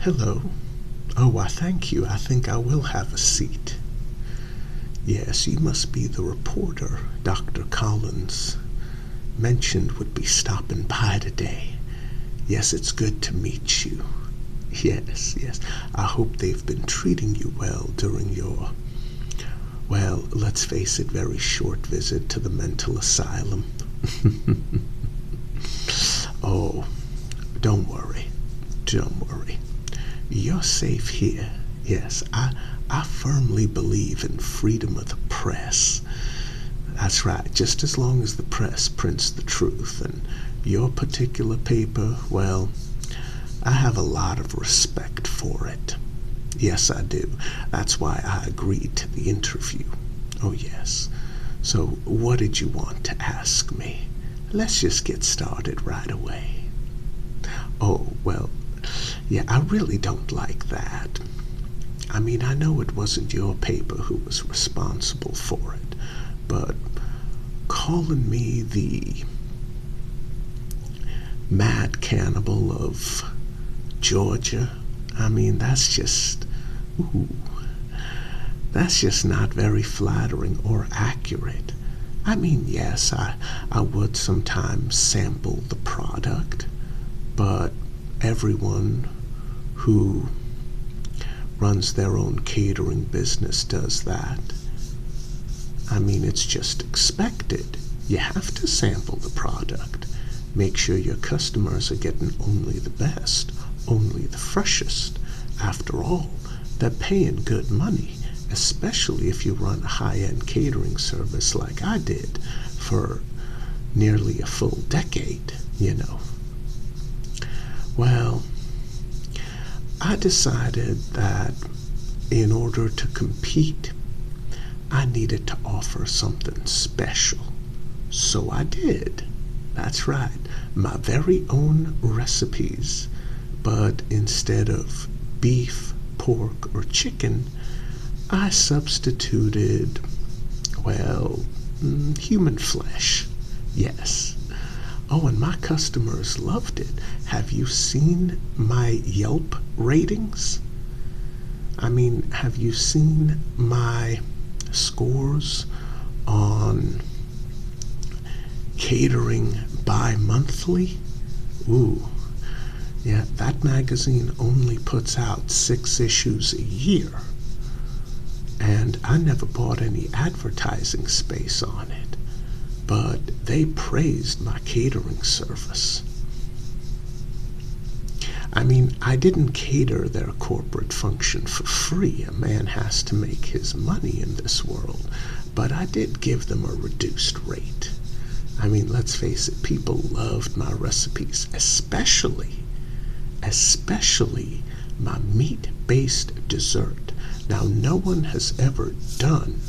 Hello. Oh, why, thank you. I think I will have a seat. Yes, you must be the reporter Dr. Collins mentioned would be stopping by today. Yes, it's good to meet you. Yes. I hope they've been treating you well during your, well, let's face it, very short visit to the mental asylum. Oh, don't worry. You're safe here. Yes, I firmly believe in freedom of the press. That's right, just as long as the press prints the truth. And your particular paper, well, I have a lot of respect for it. Yes, I do. That's why I agreed to the interview. Oh, yes. So, what did you want to ask me? Let's just get started right away. Oh, well, yeah, I really don't like that. I mean, I know it wasn't your paper who was responsible for it, but calling me the Mad Cannibal of Georgia, I mean, that's just not very flattering or accurate. I mean, yes, I would sometimes sample the product, but everyone who runs their own catering business does that. I mean, it's just expected. You have to sample the product. Make sure your customers are getting only the best, only the freshest. After all, they're paying good money, especially if you run a high-end catering service like I did for nearly a full decade, you know. Well, I decided that in order to compete, I needed to offer something special. So I did. That's right, my very own recipes. But instead of beef, pork, or chicken, I substituted, well, human flesh. Yes. Oh, and my customers loved it. Have you seen my Yelp ratings? I mean, have you seen my scores on catering bi-monthly? Ooh, yeah, that magazine only puts out 6 issues a year. And I never bought any advertising space on it. But they praised my catering service. I mean, I didn't cater their corporate function for free. A man has to make his money in this world. But I did give them a reduced rate. I mean, let's face it, people loved my recipes, especially my meat-based dessert. Now, no one has ever done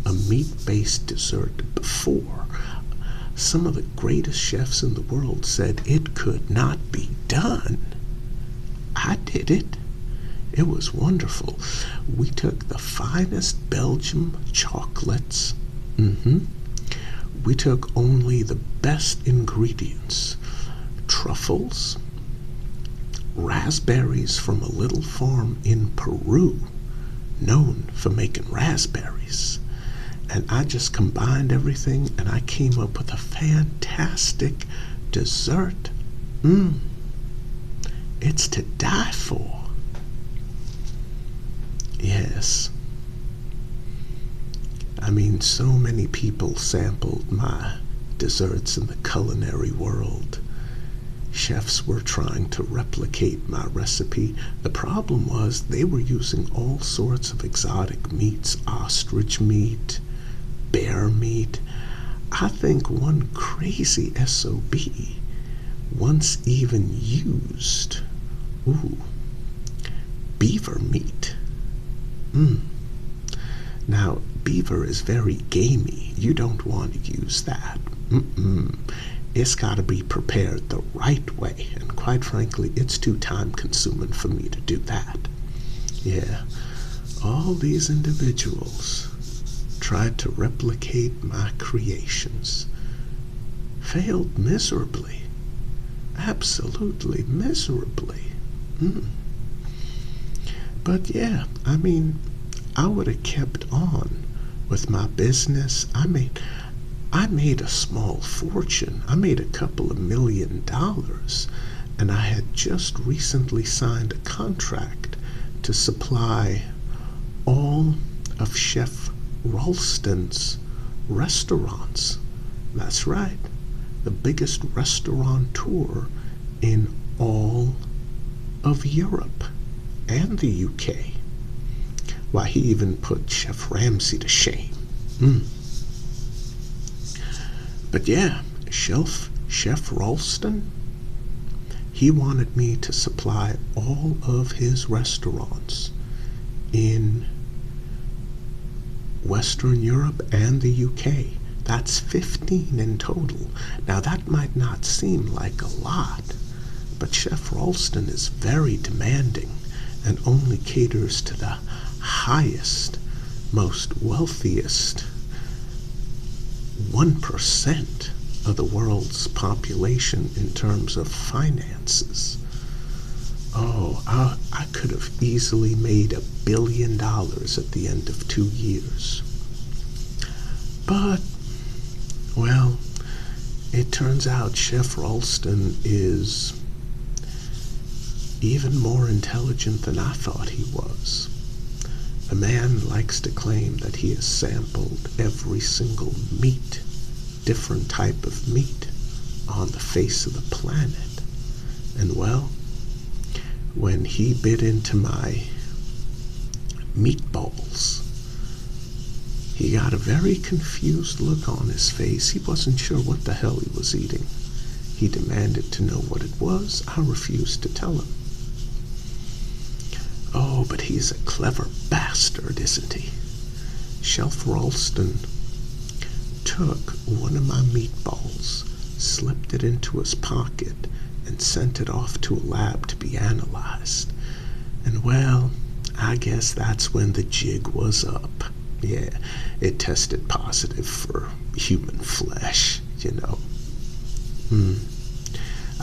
a meat-based dessert before. Some of the greatest chefs in the world said it could not be done. I did it. It was wonderful. We took the finest Belgium chocolates. We took only the best ingredients. Truffles, raspberries from a little farm in Peru, known for making raspberries. And I just combined everything and I came up with a fantastic dessert. It's to die for. Yes. I mean, so many people sampled my desserts in the culinary world. Chefs were trying to replicate my recipe. The problem was they were using all sorts of exotic meats, ostrich meat, bear meat. I think one crazy SOB once even used, beaver meat. Now, beaver is very gamey. You don't want to use that. It's got to be prepared the right way, and quite frankly, it's too time-consuming for me to do that. Yeah, all these individuals tried to replicate my creations. Failed miserably. Absolutely miserably. But yeah, I mean, I would have kept on with my business. I made a small fortune. I made a couple of $1 million, and I had just recently signed a contract to supply all of Chef Ralston's restaurants. That's right, the biggest restaurateur in all of Europe and the UK. Why, he even put Chef Ramsay to shame. But yeah, Chef Ralston, he wanted me to supply all of his restaurants in Western Europe and the UK. That's 15 in total. Now that might not seem like a lot, but Chef Ralston is very demanding and only caters to the highest, most wealthiest 1% of the world's population in terms of finances. Oh, I could have easily made $1 billion at the end of 2 years. But, well, it turns out Chef Ralston is even more intelligent than I thought he was. The man likes to claim that he has sampled every single different type of meat on the face of the planet. And well, when he bit into my meatballs, he got a very confused look on his face. He wasn't sure what the hell he was eating. He demanded to know what it was. I refused to tell him. Oh, but he's a clever bastard, isn't he? Chef Ralston took one of my meatballs, slipped it into his pocket, and sent it off to a lab to be analyzed. And well, I guess that's when the jig was up. Yeah, it tested positive for human flesh, you know.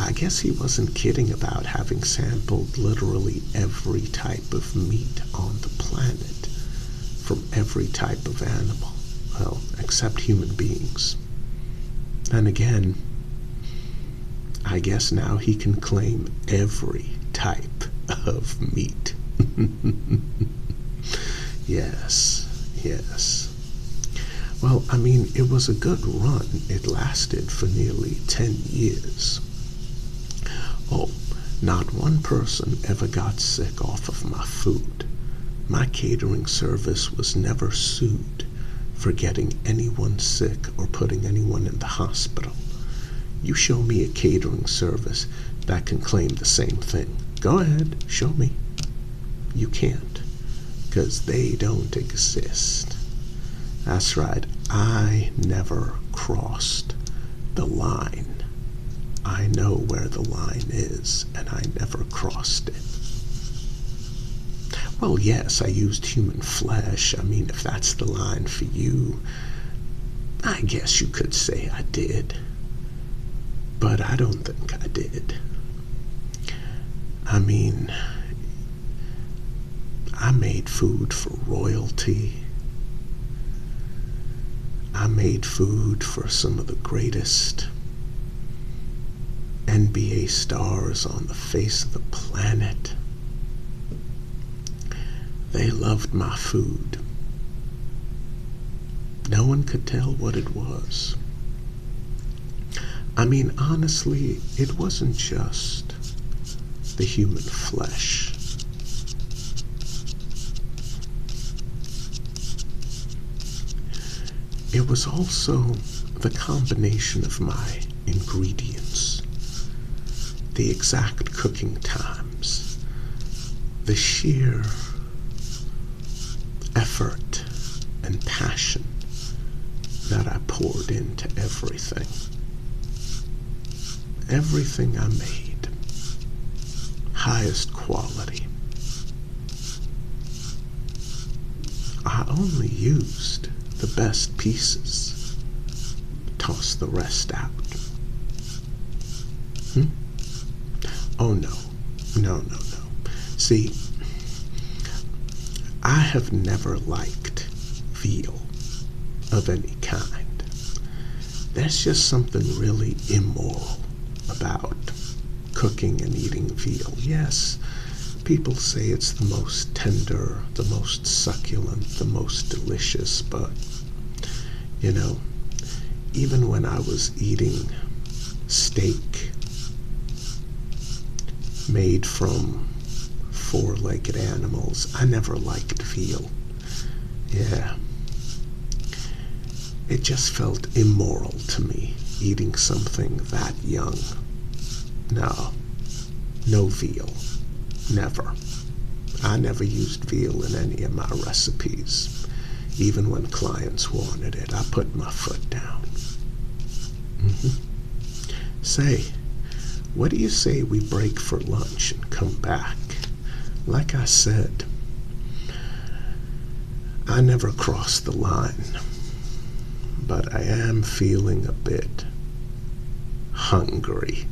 I guess he wasn't kidding about having sampled literally every type of meat on the planet from every type of animal, well, except human beings. And again, I guess now he can claim every type of meat. Yes. Well, I mean, it was a good run. It lasted for nearly 10 years. Oh, not one person ever got sick off of my food. My catering service was never sued for getting anyone sick or putting anyone in the hospital. You show me a catering service that can claim the same thing. Go ahead, show me. You can't, because they don't exist. That's right, I never crossed the line. I know where the line is, and I never crossed it. Well, yes, I used human flesh. I mean, if that's the line for you, I guess you could say I did. But I don't think I did. I mean, I made food for royalty. I made food for some of the greatest NBA stars on the face of the planet. They loved my food. No one could tell what it was. I mean, honestly, it wasn't just the human flesh. It was also the combination of my ingredients, the exact cooking times, the sheer effort and passion that I poured into everything. Everything I made, highest quality. I only used the best pieces, tossed the rest out. Oh no. See, I have never liked veal of any kind. There's just something really immoral about cooking and eating veal. Yes, people say it's the most tender, the most succulent, the most delicious, but, you know, even when I was eating steak made from four-legged animals, I never liked veal. Yeah. It just felt immoral to me, eating something that young. No, no veal. Never. I never used veal in any of my recipes. Even when clients wanted it, I put my foot down. Say, what do you say we break for lunch and come back? Like I said, I never crossed the line, but I am feeling a bit hungry.